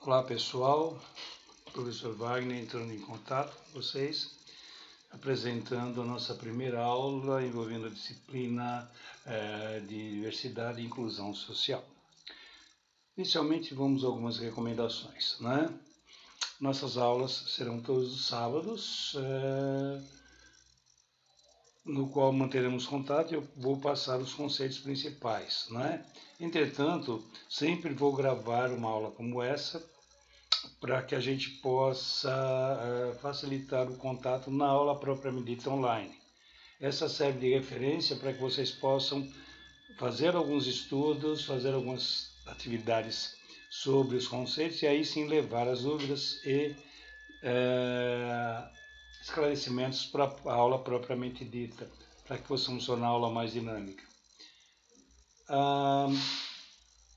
Olá pessoal, professor Wagner entrando em contato com vocês, apresentando a nossa primeira aula envolvendo a disciplina de diversidade e inclusão social. Inicialmente vamos a algumas recomendações, né? Nossas aulas serão todos os sábados, no qual manteremos contato e eu vou passar os conceitos principais, né? Entretanto, sempre vou gravar uma aula como essa, para que a gente possa facilitar o contato na aula propriamente dita online. Essa serve de referência para que vocês possam fazer alguns estudos, fazer algumas atividades sobre os conceitos e aí sim levar as dúvidas e esclarecimentos para a aula propriamente dita, para que possamos tornar a aula mais dinâmica.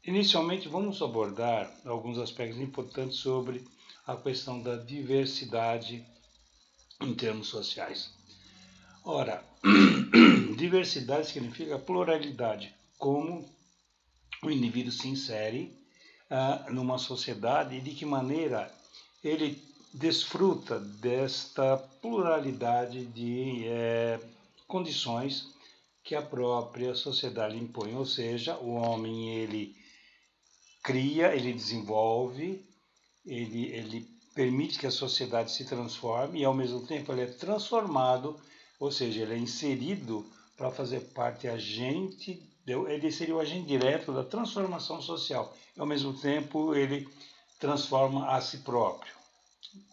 Inicialmente vamos abordar alguns aspectos importantes sobre a questão da diversidade em termos sociais. Ora, diversidade significa pluralidade, como o indivíduo se insere numa sociedade e de que maneira ele desfruta desta pluralidade de condições que a própria sociedade impõe, ou seja, o homem ele cria, ele desenvolve, ele permite que a sociedade se transforme e ao mesmo tempo ele é transformado, ou seja, ele é inserido para fazer parte agente, ele seria o agente direto da transformação social e ao mesmo tempo ele transforma a si próprio.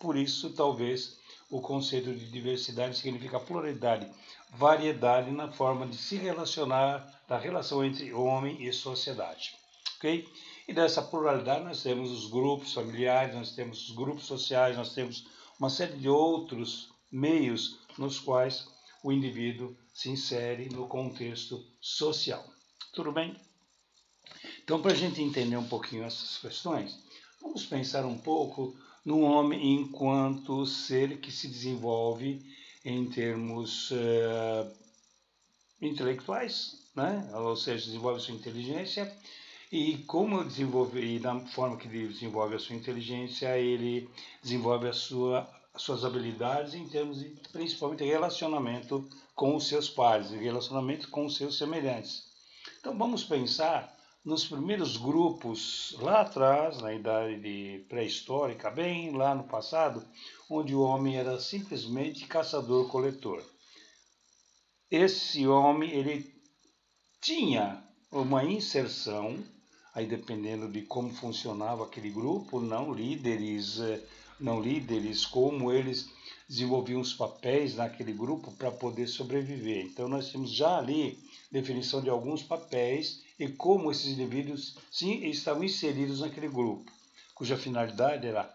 Por isso, talvez, o conceito de diversidade significa pluralidade, variedade na forma de se relacionar, da relação entre homem e sociedade. Ok? E dessa pluralidade nós temos os grupos familiares, nós temos os grupos sociais, nós temos uma série de outros meios nos quais o indivíduo se insere no contexto social. Tudo bem? Então, para a gente entender um pouquinho essas questões, vamos pensar um pouco no homem enquanto ser que se desenvolve em termos intelectuais, né? Ou seja, desenvolve sua inteligência e como desenvolver, e da forma que ele desenvolve a sua inteligência, ele desenvolve as suas habilidades em termos de, principalmente, relacionamento com os seus pares, relacionamento com os seus semelhantes. Então vamos pensar nos primeiros grupos lá atrás, na idade pré-histórica, bem lá no passado, onde o homem era simplesmente caçador-coletor. Esse homem ele tinha uma inserção, aí dependendo de como funcionava aquele grupo, não líderes, como eles desenvolviam os papéis naquele grupo para poder sobreviver. Então nós temos já ali definição de alguns papéis e como esses indivíduos sim estavam inseridos naquele grupo, cuja finalidade era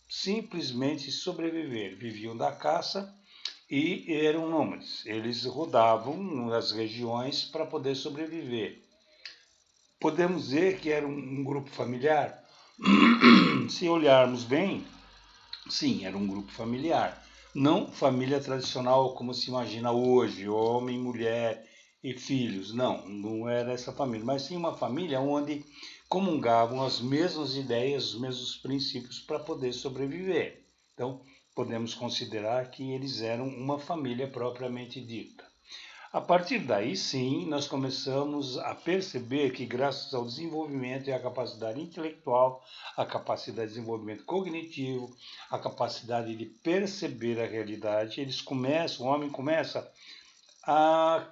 simplesmente sobreviver, viviam da caça e eram nômades. Eles rodavam nas regiões para poder sobreviver. Podemos dizer que era um grupo familiar? Se olharmos bem, sim, era um grupo familiar. Não família tradicional como se imagina hoje, homem, mulher e filhos. Não era essa família, mas sim uma família onde comungavam as mesmas ideias, os mesmos princípios para poder sobreviver. Então, podemos considerar que eles eram uma família propriamente dita. A partir daí, sim, nós começamos a perceber que graças ao desenvolvimento e à capacidade intelectual, a capacidade de desenvolvimento cognitivo, a capacidade de perceber a realidade, o homem começa a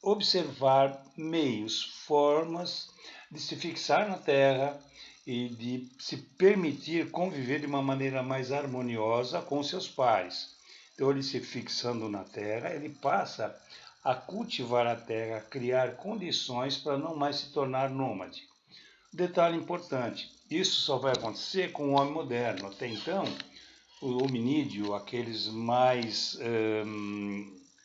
observar meios, formas de se fixar na Terra e de se permitir conviver de uma maneira mais harmoniosa com seus pares. Então, ele se fixando na Terra, ele passa a cultivar a terra, a criar condições para não mais se tornar nômade. Detalhe importante, isso só vai acontecer com o homem moderno. Até então, o hominídeo, aqueles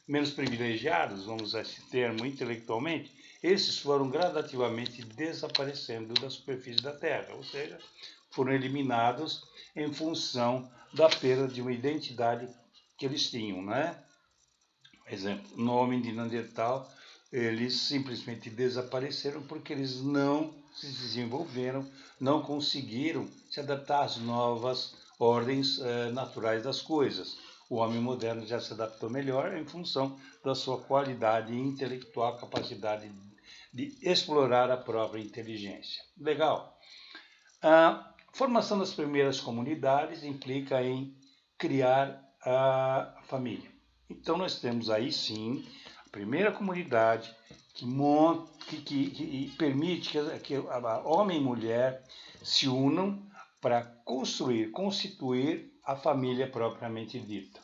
menos privilegiados, vamos usar esse termo intelectualmente, esses foram gradativamente desaparecendo da superfície da Terra, ou seja, foram eliminados em função da perda de uma identidade que eles tinham, né? Por exemplo, no homem de Neandertal, eles simplesmente desapareceram porque eles não se desenvolveram, não conseguiram se adaptar às novas ordens naturais das coisas. O homem moderno já se adaptou melhor em função da sua qualidade intelectual, capacidade de explorar a própria inteligência. Legal. A formação das primeiras comunidades implica em criar a família. Então nós temos aí sim a primeira comunidade que permite que homem e mulher se unam para constituir a família propriamente dita.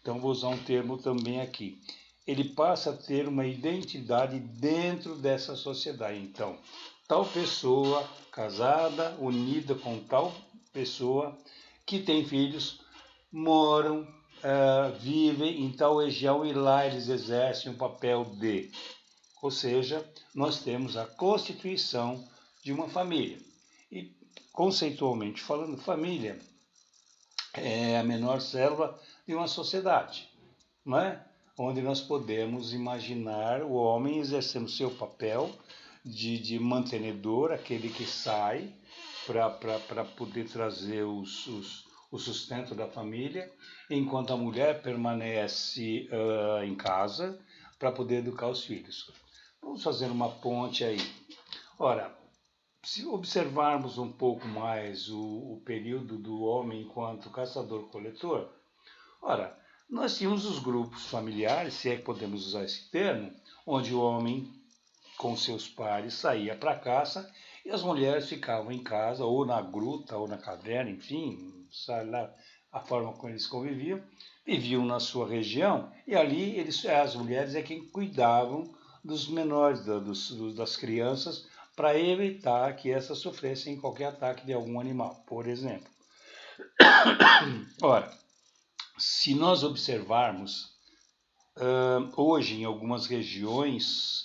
Então vou usar um termo também aqui. Ele passa a ter uma identidade dentro dessa sociedade. Então, tal pessoa casada, unida com tal pessoa que tem filhos, moram, vivem em tal região e lá eles exercem um papel de. Ou seja, nós temos a constituição de uma família. E, conceitualmente falando, família é a menor célula de uma sociedade, não é? Onde nós podemos imaginar o homem exercendo seu papel de mantenedor, aquele que sai para poder trazer o sustento da família, enquanto a mulher permanece em casa para poder educar os filhos. Vamos fazer uma ponte aí. Ora, se observarmos um pouco mais o período do homem enquanto caçador-coletor, ora, nós tínhamos os grupos familiares, se é que podemos usar esse termo, onde o homem com seus pares saía para a caça e as mulheres ficavam em casa, ou na gruta, ou na caverna, enfim, sabe lá a forma como eles conviviam, viviam na sua região e ali as mulheres é quem cuidavam dos menores, das crianças, para evitar que essas sofressem qualquer ataque de algum animal, por exemplo. Ora, se nós observarmos, hoje em algumas regiões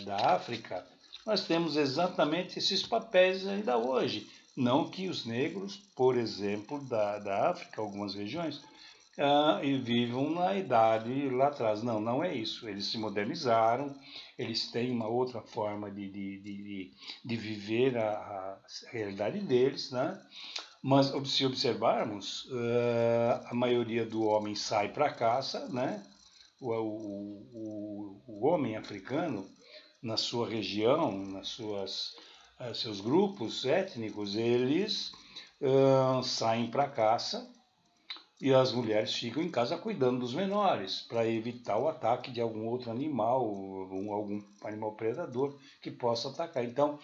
da África, nós temos exatamente esses papéis ainda hoje. Não que os negros, por exemplo, da África, algumas regiões, e vivam na idade lá atrás. Não, não é isso. Eles se modernizaram, eles têm uma outra forma de viver a realidade deles, né? Mas se observarmos, a maioria do homem sai para a caça, né? O homem africano, na sua região, seus grupos étnicos, eles saem para a caça e as mulheres ficam em casa cuidando dos menores, para evitar o ataque de algum outro animal, algum animal predador que possa atacar. Então,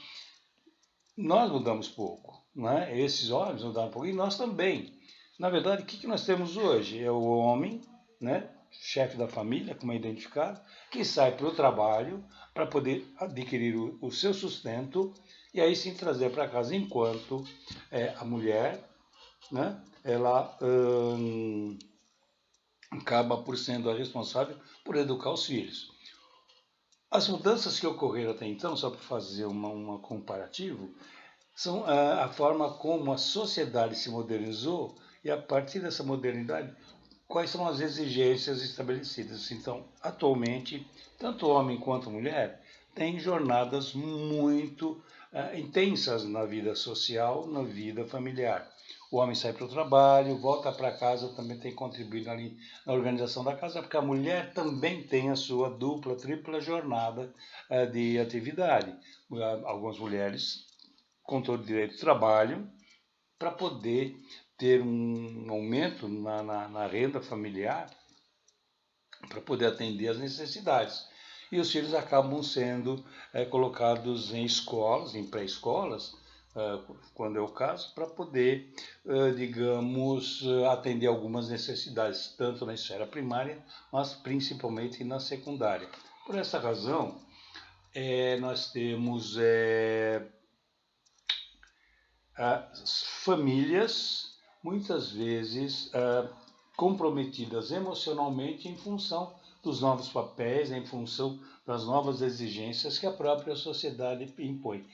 nós mudamos pouco, né? Esses homens mudaram pouco e nós também. Na verdade, o que nós temos hoje? É o homem, né? Chefe da família, como é identificado, que sai para o trabalho para poder adquirir o seu sustento e aí sim trazer para casa, enquanto a mulher, né? Ela acaba por sendo a responsável por educar os filhos. As mudanças que ocorreram até então, só para fazer um comparativo, são a forma como a sociedade se modernizou e a partir dessa modernidade, quais são as exigências estabelecidas. Então, atualmente, tanto homem quanto mulher têm jornadas muito intensas na vida social, na vida familiar. O homem sai para o trabalho, volta para casa, também tem contribuído ali na organização da casa, porque a mulher também tem a sua dupla, tripla jornada de atividade. Algumas mulheres com todo o direito de trabalho para poder ter um aumento na renda familiar para poder atender às necessidades. E os filhos acabam sendo colocados em escolas, em pré-escolas, quando é o caso, para poder, digamos, atender algumas necessidades, tanto na esfera primária, mas principalmente na secundária. Por essa razão, nós temos as famílias, muitas vezes, comprometidas emocionalmente em função dos novos papéis, em função das novas exigências que a própria sociedade impõe.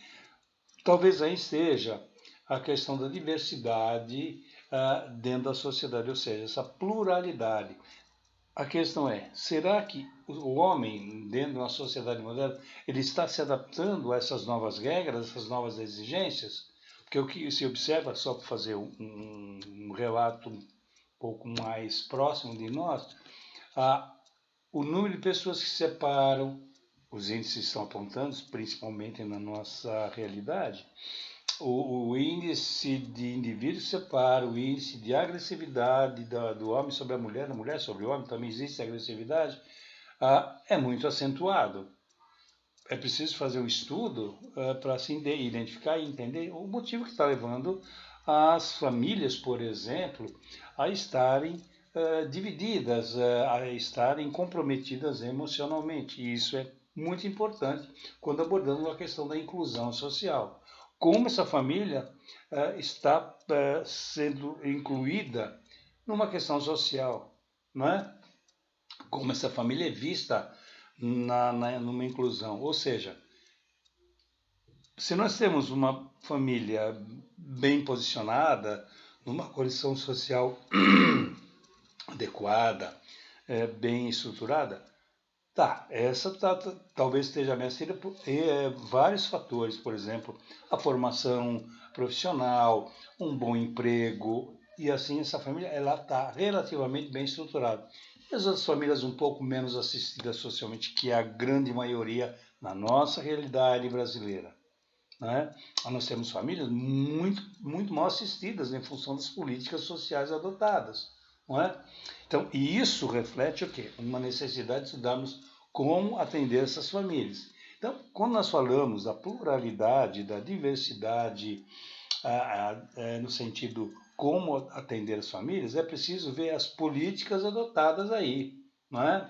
Talvez aí seja a questão da diversidade dentro da sociedade, ou seja, essa pluralidade. A questão é, será que o homem, dentro de uma sociedade moderna, ele está se adaptando a essas novas regras, essas novas exigências? Porque o que se observa, só para fazer um relato um pouco mais próximo de nós, o número de pessoas que se separam, os índices estão apontando, principalmente na nossa realidade, o índice de indivíduos separa, o índice de agressividade do homem sobre a mulher, da mulher sobre o homem, também existe agressividade, é muito acentuado. É preciso fazer um estudo para se identificar e entender o motivo que está levando as famílias, por exemplo, a estarem divididas, a estarem comprometidas emocionalmente. E isso é muito importante quando abordamos a questão da inclusão social. Como essa família está sendo incluída numa questão social, não é? Como essa família é vista numa inclusão. Ou seja, se nós temos uma família bem posicionada, numa condição social adequada, bem estruturada, essa talvez esteja ameaçada por vários fatores, por exemplo, a formação profissional, um bom emprego, e assim essa família ela está relativamente bem estruturada. E as outras famílias um pouco menos assistidas socialmente, que é a grande maioria na nossa realidade brasileira. Né? Nós temos famílias muito mal assistidas em função das políticas sociais adotadas. Não é? Então, e isso reflete o quê? Uma necessidade de estudarmos como atender essas famílias. Então, quando nós falamos da pluralidade, da diversidade, no sentido como atender as famílias, é preciso ver as políticas adotadas aí. Não é?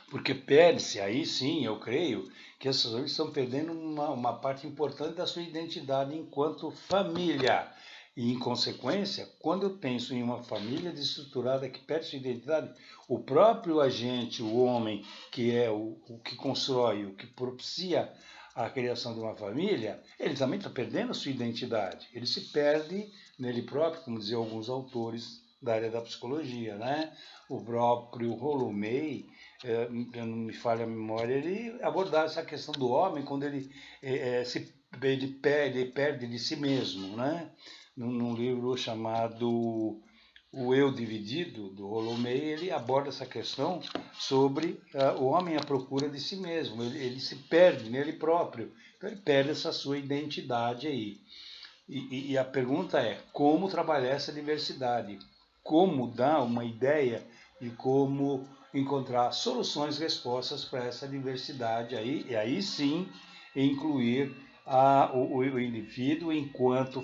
Porque perde-se, aí sim, eu creio, que essas famílias estão perdendo uma parte importante da sua identidade enquanto família. E, em consequência, quando eu penso em uma família desestruturada que perde sua identidade, o próprio agente, o homem, que é o que constrói, o que propicia a criação de uma família, ele também está perdendo a sua identidade. Ele se perde nele próprio, como diziam alguns autores da área da psicologia, né? O próprio Rollo May, não me falha a memória, ele abordava essa questão do homem quando ele perde de si mesmo, né? Num livro chamado O Eu Dividido, do Rollo May, ele aborda essa questão sobre o homem à procura de si mesmo, ele se perde nele próprio, então ele perde essa sua identidade aí. E a pergunta é, como trabalhar essa diversidade? Como dar uma ideia de como encontrar soluções, respostas para essa diversidade aí, e aí sim incluir o indivíduo enquanto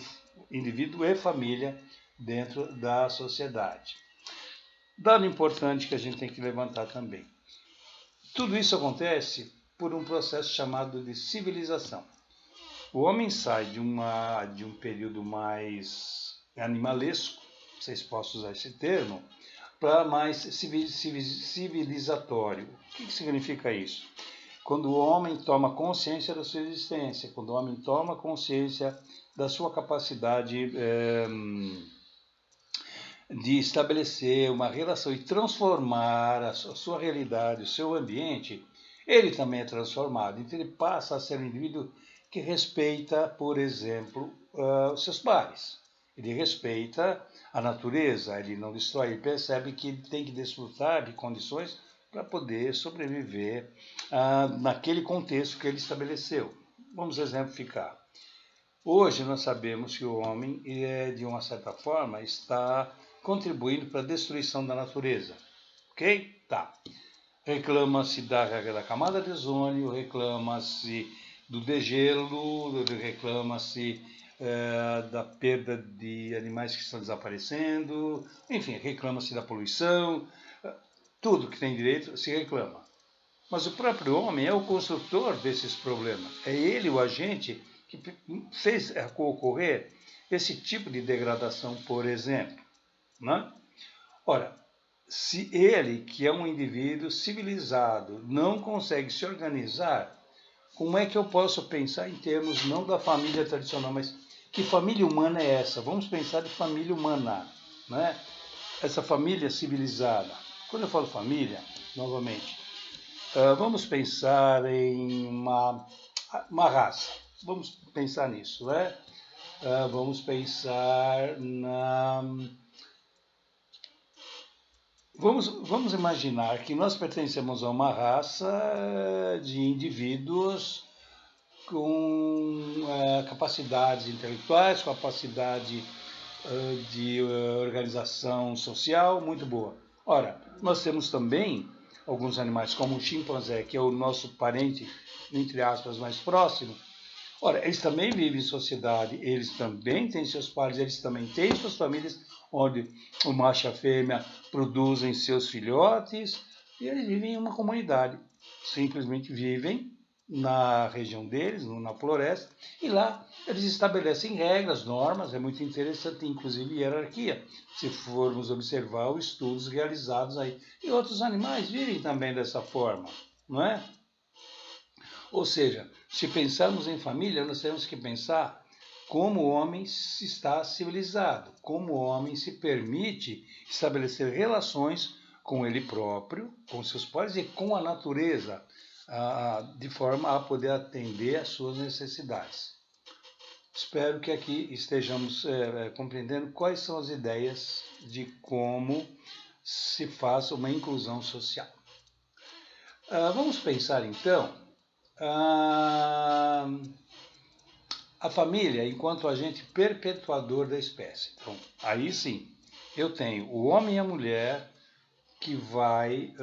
indivíduo e família dentro da sociedade. Dado importante que a gente tem que levantar também. Tudo isso acontece por um processo chamado de civilização. O homem sai de um período mais animalesco, vocês possam usar esse termo, para mais civilizatório. O que significa isso? Quando o homem toma consciência da sua existência, quando o homem toma consciência da sua capacidade de estabelecer uma relação e transformar a sua realidade, o seu ambiente, ele também é transformado. Então ele passa a ser um indivíduo que respeita, por exemplo, os seus pares. Ele respeita a natureza, ele não destrói, ele percebe que ele tem que desfrutar de condições para poder sobreviver naquele contexto que ele estabeleceu. Vamos exemplificar. Hoje nós sabemos que o homem, de uma certa forma, está contribuindo para a destruição da natureza. Ok? Tá. Reclama-se da camada de ozônio, reclama-se do degelo, reclama-se da perda de animais que estão desaparecendo, enfim, reclama-se da poluição, tudo que tem direito se reclama. Mas o próprio homem é o construtor desses problemas. É ele o agente que fez ocorrer esse tipo de degradação, por exemplo. Né? Ora, se ele, que é um indivíduo civilizado, não consegue se organizar, como é que eu posso pensar em termos não da família tradicional, mas que família humana é essa? Vamos pensar de família humana, né? Essa família civilizada. Quando eu falo família, novamente, vamos pensar em uma raça. Vamos pensar nisso, né? Vamos pensar na... Vamos imaginar que nós pertencemos a uma raça de indivíduos com capacidades intelectuais, capacidade de organização social muito boa. Ora, nós temos também alguns animais, como o chimpanzé, que é o nosso parente, entre aspas, mais próximo. Ora, eles também vivem em sociedade, eles também têm seus pares, eles também têm suas famílias, onde o macho e a fêmea produzem seus filhotes, e eles vivem em uma comunidade. Simplesmente vivem na região deles, na floresta, e lá eles estabelecem regras, normas, é muito interessante, inclusive hierarquia, se formos observar os estudos realizados aí. E outros animais vivem também dessa forma, não é? Ou seja, se pensarmos em família, nós temos que pensar como o homem está civilizado, como o homem se permite estabelecer relações com ele próprio, com seus pais e com a natureza, de forma a poder atender às suas necessidades. Espero que aqui estejamos compreendendo quais são as ideias de como se faz uma inclusão social. Vamos pensar então a família enquanto agente perpetuador da espécie. Então, aí sim, eu tenho o homem e a mulher que vai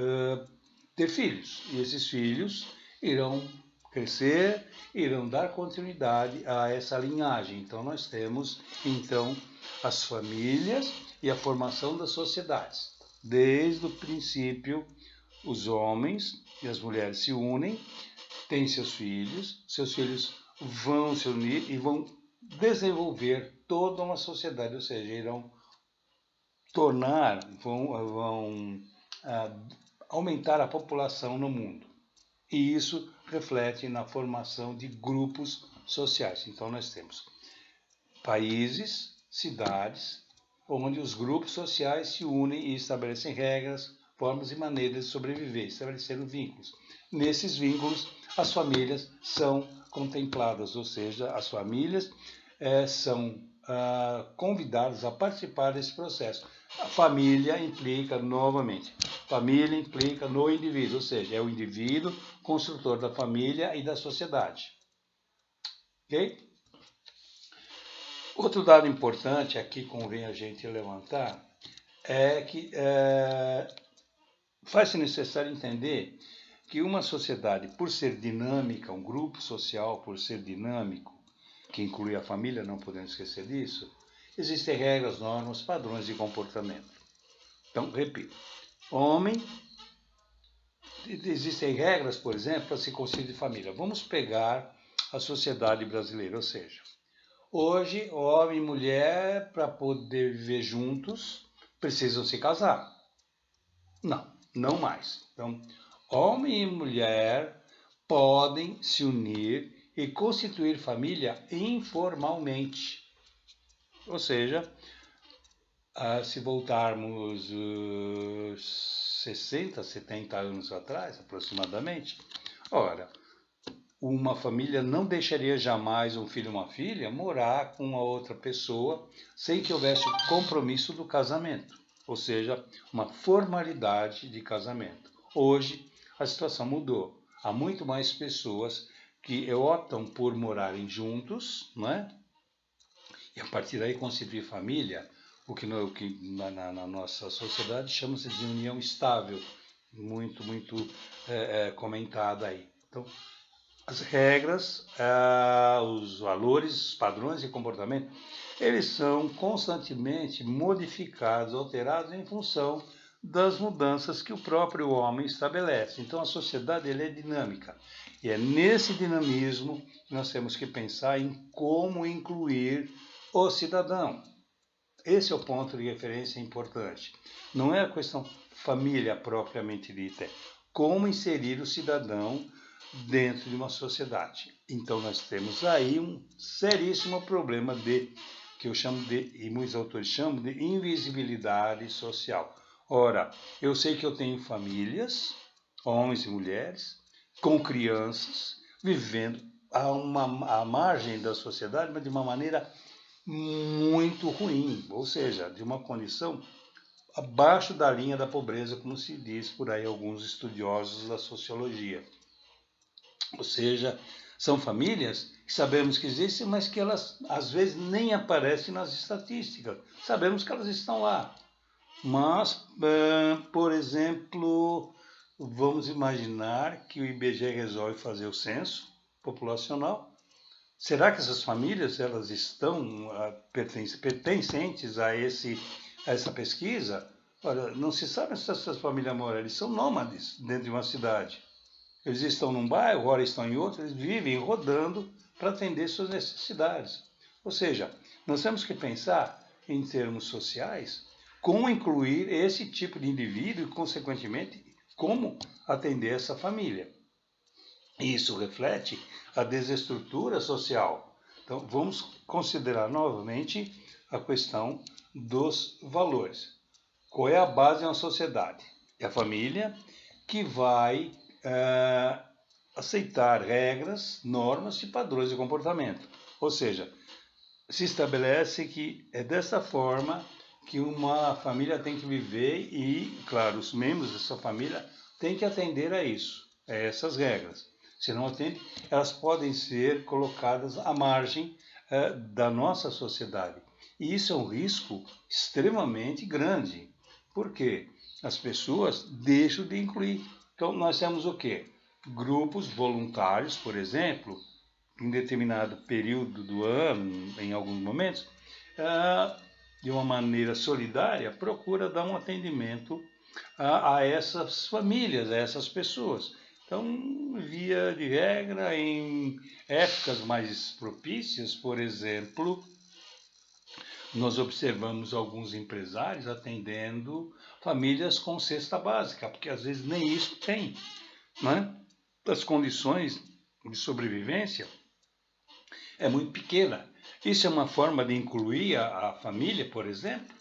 ter filhos. E esses filhos irão crescer, irão dar continuidade a essa linhagem. Então, nós temos, então, as famílias e a formação das sociedades. Desde o princípio, os homens e as mulheres se unem, têm seus filhos vão se unir e vão desenvolver toda uma sociedade, ou seja, irão vão aumentar a população no mundo. E isso reflete na formação de grupos sociais. Então nós temos países, cidades, onde os grupos sociais se unem e estabelecem regras, formas e maneiras de sobreviver, estabelecendo vínculos. Nesses vínculos, as famílias são contempladas, ou seja, as famílias são convidadas a participar desse processo. A família implica, novamente, família implica no indivíduo, ou seja, é o indivíduo construtor da família e da sociedade. Ok? Outro dado importante aqui convém a gente levantar é que faz-se necessário entender que uma sociedade, por ser dinâmica, um grupo social, por ser dinâmico, que inclui a família, não podemos esquecer disso, existem regras, normas, padrões de comportamento. Então, repito, existem regras, por exemplo, para se constituir família. Vamos pegar a sociedade brasileira, ou seja, hoje, homem e mulher, para poder viver juntos, precisam se casar. Não mais. Então, homem e mulher podem se unir e constituir família informalmente. Ou seja, se voltarmos 60, 70 anos atrás, aproximadamente, ora, uma família não deixaria jamais um filho e uma filha morar com uma outra pessoa sem que houvesse o compromisso do casamento, ou seja, uma formalidade de casamento. Hoje, a situação mudou. Há muito mais pessoas que optam por morarem juntos, não é? E a partir daí constituir família, o que na nossa sociedade chama-se de união estável, muito comentada aí. Então, as regras, os valores, os padrões de comportamento, eles são constantemente modificados, alterados em função das mudanças que o próprio homem estabelece. Então a sociedade é dinâmica e é nesse dinamismo que nós temos que pensar em como incluir o cidadão. Esse é o ponto de referência importante. Não é a questão família propriamente dita, é como inserir o cidadão dentro de uma sociedade. Então nós temos aí um seríssimo problema que eu chamo de, e muitos autores chamam de invisibilidade social, Ora, eu sei que eu tenho famílias, homens e mulheres, com crianças, vivendo à margem da sociedade, mas de uma maneira muito ruim, ou seja, de uma condição abaixo da linha da pobreza, como se diz por aí alguns estudiosos da sociologia. Ou seja, são famílias que sabemos que existem, mas que elas às vezes nem aparecem nas estatísticas. Sabemos que elas estão lá. Mas, por exemplo, vamos imaginar que o IBGE resolve fazer o censo populacional. Será que essas famílias elas estão pertencentes a essa pesquisa? Olha, não se sabe se essas famílias moram, eles são nômades dentro de uma cidade. Eles estão num bairro, agora estão em outro, eles vivem rodando para atender suas necessidades. Ou seja, nós temos que pensar em termos sociais como incluir esse tipo de indivíduo e, consequentemente, como atender essa família. Isso reflete a desestrutura social. Então, vamos considerar novamente a questão dos valores. Qual é a base de uma sociedade? É a família que vai aceitar regras, normas e padrões de comportamento. Ou seja, se estabelece que é dessa forma que uma família tem que viver e, claro, os membros dessa família têm que atender a isso, a essas regras. Se não atende, elas podem ser colocadas à margem da nossa sociedade. E isso é um risco extremamente grande. Por quê? As pessoas deixam de incluir. Então, nós temos o quê? Grupos voluntários, por exemplo, em determinado período do ano, em alguns momentos, de uma maneira solidária, procura dar um atendimento a essas famílias, a essas pessoas. Então, via de regra, em épocas mais propícias, por exemplo, nós observamos alguns empresários atendendo famílias com cesta básica, porque às vezes nem isso tem, né? As condições de sobrevivência é muito pequena. Isso é uma forma de incluir a família, por exemplo?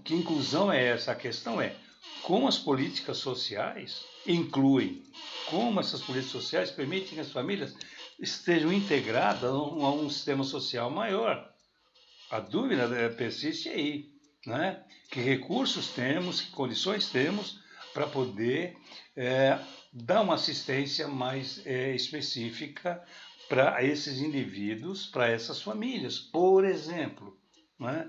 Que inclusão é essa? A questão é como as políticas sociais incluem, como essas políticas sociais permitem que as famílias estejam integradas a um sistema social maior. A dúvida persiste aí, né? Que recursos temos, que condições temos para poder dar uma assistência mais específica para esses indivíduos, para essas famílias. Por exemplo, né?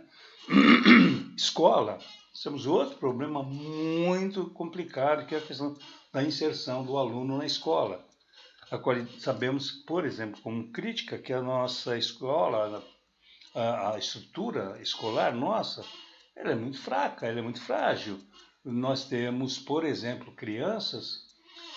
Escola. Temos outro problema muito complicado, que é a questão da inserção do aluno na escola. Sabemos, por exemplo, como crítica, que a nossa escola, a estrutura escolar nossa, ela é muito fraca, ela é muito frágil. Nós temos, por exemplo, crianças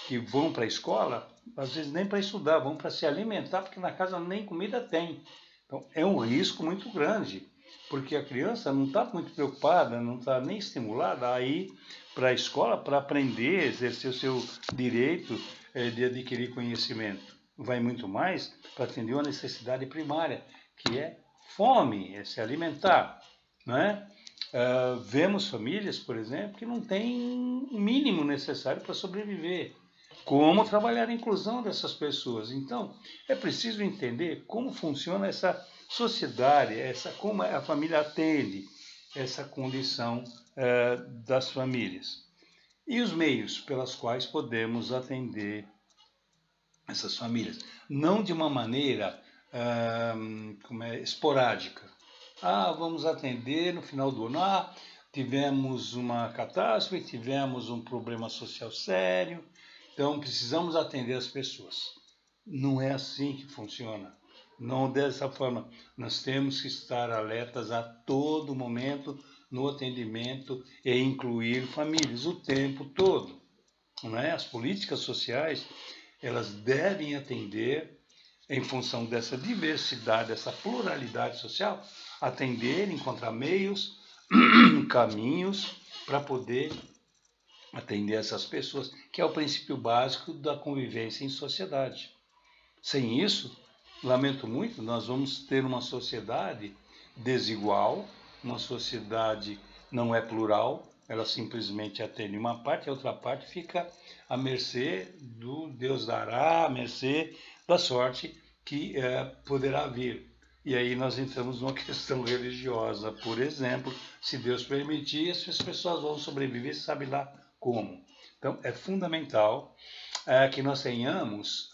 que vão para a escola, às vezes nem para estudar, vão para se alimentar, porque na casa nem comida tem. Então, é um risco muito grande, porque a criança não está muito preocupada, não está nem estimulada a ir para a escola para aprender, exercer o seu direito de adquirir conhecimento. Vai muito mais para atender uma necessidade primária, que é fome, é se alimentar, não é? Vemos famílias, por exemplo, que não têm o mínimo necessário para sobreviver. Como trabalhar a inclusão dessas pessoas? Então, é preciso entender como funciona essa sociedade, como a família atende essa condição das famílias. E os meios pelos quais podemos atender essas famílias. Não de uma maneira esporádica. Vamos atender no final do ano. Tivemos uma catástrofe, tivemos um problema social sério, então precisamos atender as pessoas. Não é assim que funciona. Não dessa forma. Nós temos que estar alertas a todo momento no atendimento e incluir famílias o tempo todo. Não é? As políticas sociais, elas devem atender, em função dessa diversidade, dessa pluralidade social, atender, encontrar meios, caminhos para poder atender essas pessoas, que é o princípio básico da convivência em sociedade. Sem isso, lamento muito, nós vamos ter uma sociedade desigual, uma sociedade não é plural, ela simplesmente atende uma parte, a outra parte fica à mercê do Deus dará, à mercê da sorte que poderá vir. E aí nós entramos numa questão religiosa, por exemplo, se Deus permitir, as pessoas vão sobreviver, sabe lá como. Então é fundamental que nós tenhamos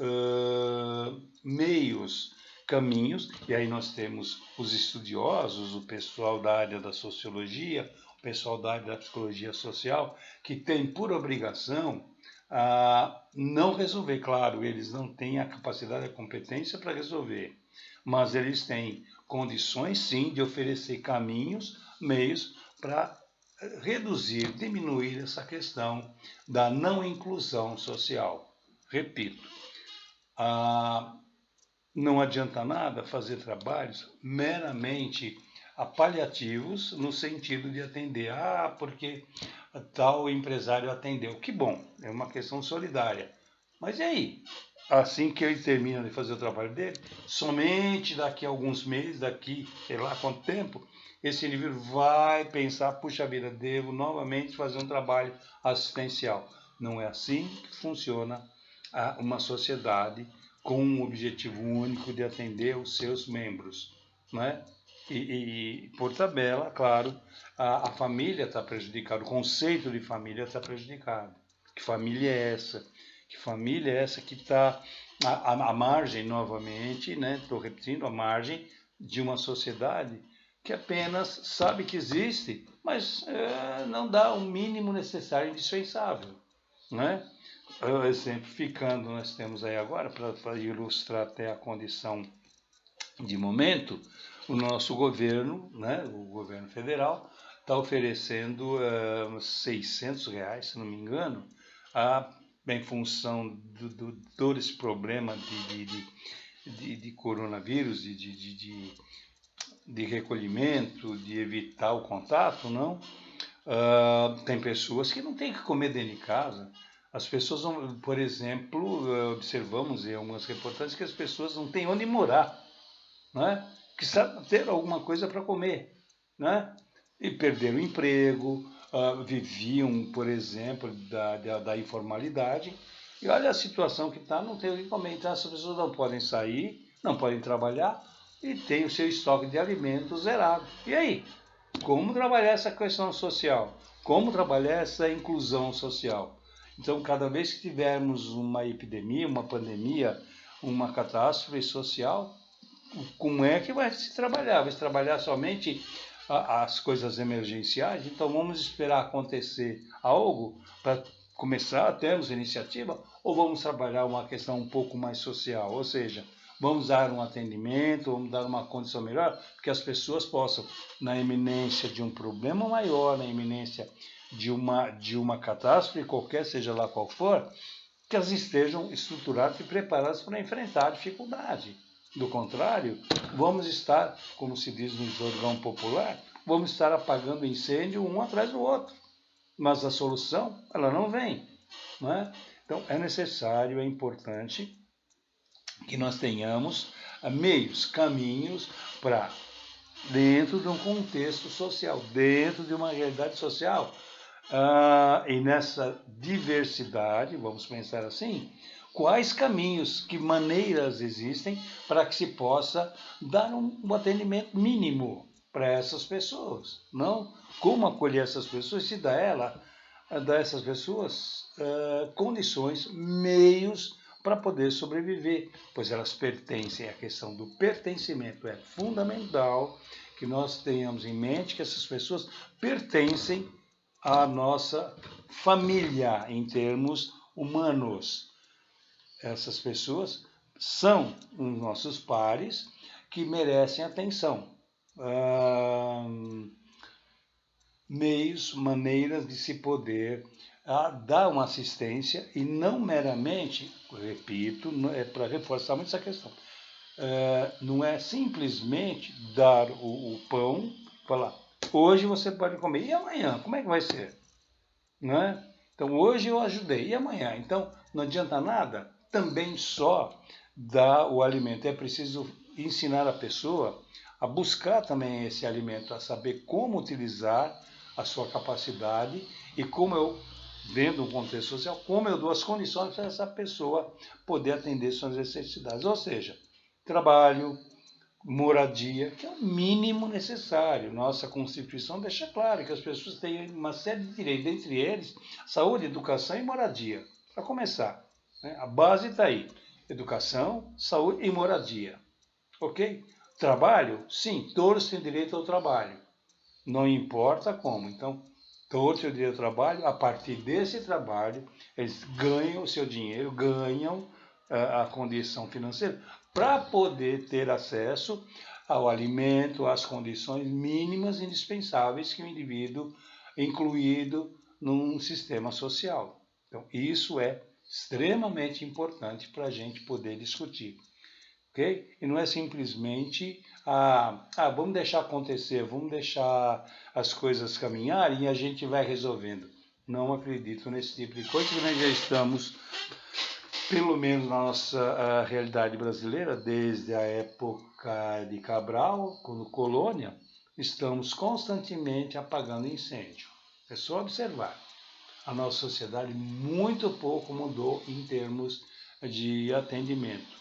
meios, caminhos, e aí nós temos os estudiosos, o pessoal da área da sociologia, o pessoal da área da psicologia social, que tem por obrigação não resolver. Claro, eles não têm a capacidade, a competência para resolver, mas eles têm condições, sim, de oferecer caminhos, meios para reduzir, diminuir essa questão da não inclusão social. Repito, não adianta nada fazer trabalhos meramente paliativos no sentido de atender, porque tal empresário atendeu. Que bom, é uma questão solidária. Mas e aí? Assim que ele termina de fazer o trabalho dele, somente daqui a alguns meses, daqui sei lá quanto tempo, esse indivíduo vai pensar, puxa vida, devo novamente fazer um trabalho assistencial. Não é assim que funciona uma sociedade com um objetivo único de atender os seus membros, né? E por tabela, claro, a família está prejudicada, o conceito de família está prejudicado. Que família é essa? Que família é essa que está à margem, novamente, né? Estou repetindo, à margem de uma sociedade que apenas sabe que existe, mas não dá o mínimo necessário e indispensável, né? Exemplificando, nós temos aí agora, para ilustrar até a condição de momento, o nosso governo, né, o governo federal, está oferecendo R$ 600, se não me engano, em função todo esse problema de coronavírus, de recolhimento, de evitar o contato, não? Tem pessoas que não têm que comer dentro de casa. As pessoas, por exemplo, observamos em algumas reportagens que as pessoas não têm onde morar, né? Precisam ter alguma coisa para comer, né? E perderam o emprego, viviam, por exemplo, da informalidade. E olha a situação que está, não tem o que comer. Então, as pessoas não podem sair, não podem trabalhar e têm o seu estoque de alimentos zerado. E aí? Como trabalhar essa questão social? Como trabalhar essa inclusão social? Então, cada vez que tivermos uma epidemia, uma pandemia, uma catástrofe social, como é que vai se trabalhar? Vai se trabalhar somente as coisas emergenciais? Então, vamos esperar acontecer algo para começar a termos iniciativa? Ou vamos trabalhar uma questão um pouco mais social? Ou seja, vamos dar um atendimento, vamos dar uma condição melhor, que as pessoas possam, na iminência de um problema maior, na iminência de uma catástrofe, qualquer seja lá qual for, que elas estejam estruturadas e preparadas para enfrentar a dificuldade. Do contrário, vamos estar, como se diz no jargão popular, vamos estar apagando incêndio um atrás do outro. Mas a solução, ela não vem. Não é? Então, é necessário, é importante que nós tenhamos meios, caminhos para, dentro de um contexto social, dentro de uma realidade social, e nessa diversidade, vamos pensar assim, quais caminhos, que maneiras existem para que se possa dar um atendimento mínimo para essas pessoas, não? Como acolher essas pessoas e dar a essas pessoas condições, meios para poder sobreviver, pois elas pertencem. A questão do pertencimento é fundamental, que nós tenhamos em mente que essas pessoas pertencem à nossa família em termos humanos. Essas pessoas são os nossos pares que merecem atenção. Meios, maneiras de se poder dar uma assistência e não meramente, repito, é para reforçar muito essa questão, não é simplesmente dar o pão, falar, hoje você pode comer, e amanhã, como é que vai ser? Não é? Então, hoje eu ajudei, e amanhã? Então, não adianta nada também só dar o alimento, é preciso ensinar a pessoa a buscar também esse alimento, a saber como utilizar, a sua capacidade e como eu, dentro do contexto social, como eu dou as condições para essa pessoa poder atender suas necessidades. Ou seja, trabalho, moradia, que é o mínimo necessário. Nossa Constituição deixa claro que as pessoas têm uma série de direitos, dentre eles, saúde, educação e moradia. Para começar, né? A base está aí. Educação, saúde e moradia. Ok? Trabalho? Sim, todos têm direito ao trabalho. Não importa como. Então, todos têm direito ao trabalho. A partir desse trabalho, eles ganham o seu dinheiro, ganham a condição financeira para poder ter acesso ao alimento, às condições mínimas indispensáveis que o indivíduo incluído num sistema social. Então, isso é extremamente importante para a gente poder discutir. Okay? E não é simplesmente, vamos deixar acontecer, vamos deixar as coisas caminharem e a gente vai resolvendo. Não acredito nesse tipo de coisa, que nós já estamos, pelo menos na nossa realidade brasileira, desde a época de Cabral, quando colônia, estamos constantemente apagando incêndio. É só observar. A nossa sociedade muito pouco mudou em termos de atendimento.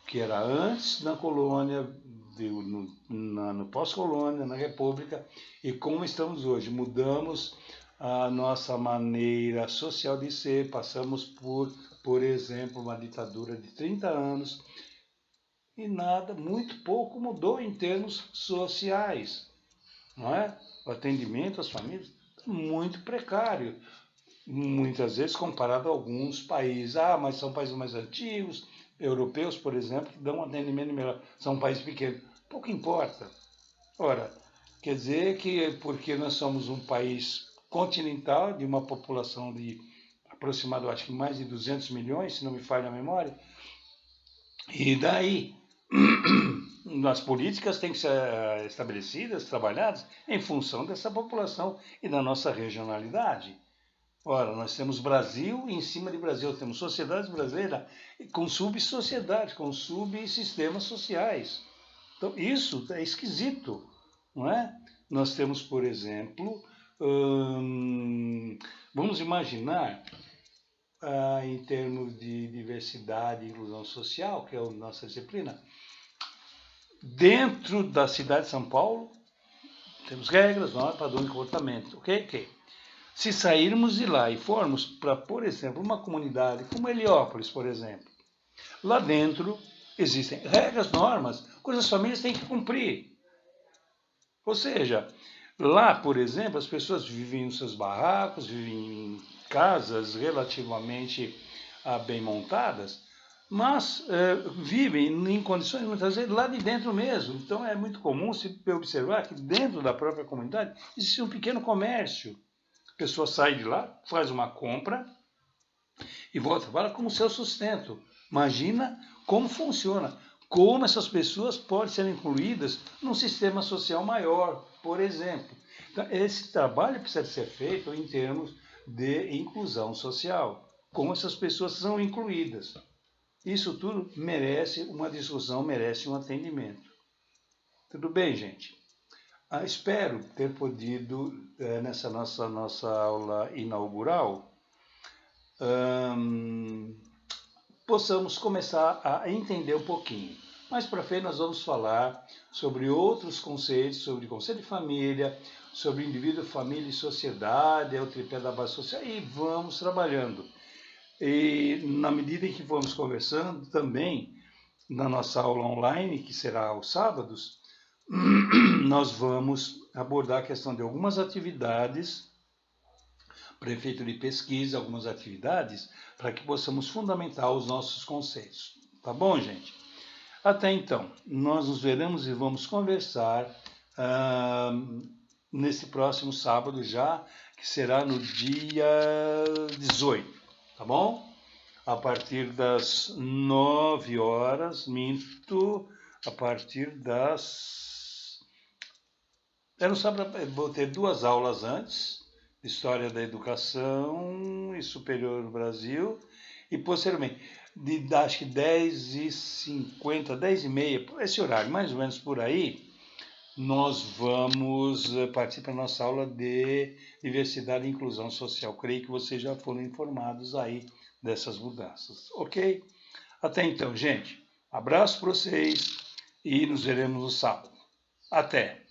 Que era antes na colônia, no pós-colônia, na república, e como estamos hoje. Mudamos a nossa maneira social de ser, passamos por exemplo, uma ditadura de 30 anos, e nada, muito pouco mudou em termos sociais, não é? O atendimento às famílias é muito precário, muitas vezes comparado a alguns países. Mas são países mais antigos, europeus, por exemplo, que dão um atendimento melhor. São países pequenos. Pouco importa. Ora, quer dizer que porque nós somos um país continental, de uma população de aproximadamente, acho que mais de 200 milhões, se não me falha a memória, e daí as políticas têm que ser estabelecidas, trabalhadas em função dessa população e da nossa regionalidade. Ora, nós temos Brasil e em cima de Brasil temos sociedade brasileira com subsociedades, com subsistemas sociais. Então, isso é esquisito, não é? Nós temos, por exemplo, vamos imaginar, em termos de diversidade e inclusão social, que é a nossa disciplina, dentro da cidade de São Paulo, temos regras, normas, padrões de comportamento, ok? Se sairmos de lá e formos para, por exemplo, uma comunidade como Heliópolis, por exemplo, lá dentro existem regras, normas, coisas as famílias têm que cumprir. Ou seja, lá, por exemplo, as pessoas vivem nos seus barracos, vivem em casas relativamente bem montadas, mas vivem em condições, muitas vezes, lá de dentro mesmo. Então é muito comum se observar que dentro da própria comunidade existe um pequeno comércio. A pessoa sai de lá, faz uma compra e volta para como seu sustento. Imagina como funciona, como essas pessoas podem ser incluídas num sistema social maior, por exemplo. Então, esse trabalho precisa ser feito em termos de inclusão social, como essas pessoas são incluídas. Isso tudo merece uma discussão, merece um atendimento. Tudo bem, gente? Espero ter podido, nessa nossa aula inaugural, possamos começar a entender um pouquinho. Mais para frente nós vamos falar sobre outros conceitos, sobre conceito de família, sobre indivíduo, família e sociedade, é o tripé da base social, e vamos trabalhando. E na medida em que vamos conversando, também na nossa aula online, que será aos sábados, nós vamos abordar a questão de algumas atividades para efeito de pesquisa, algumas atividades, para que possamos fundamentar os nossos conceitos. Tá bom, gente? Até então, nós nos veremos e vamos conversar nesse próximo sábado já, que será no dia 18, tá bom? A partir das 9 horas, a partir das... no sábado, vou ter 2 aulas antes, História da Educação e Superior no Brasil, e posteriormente, acho que 10h50, 10h30, esse horário, mais ou menos por aí, nós vamos partir para a nossa aula de diversidade e inclusão social. Creio que vocês já foram informados aí dessas mudanças, ok? Até então, gente. Abraço para vocês e nos veremos no sábado. Até!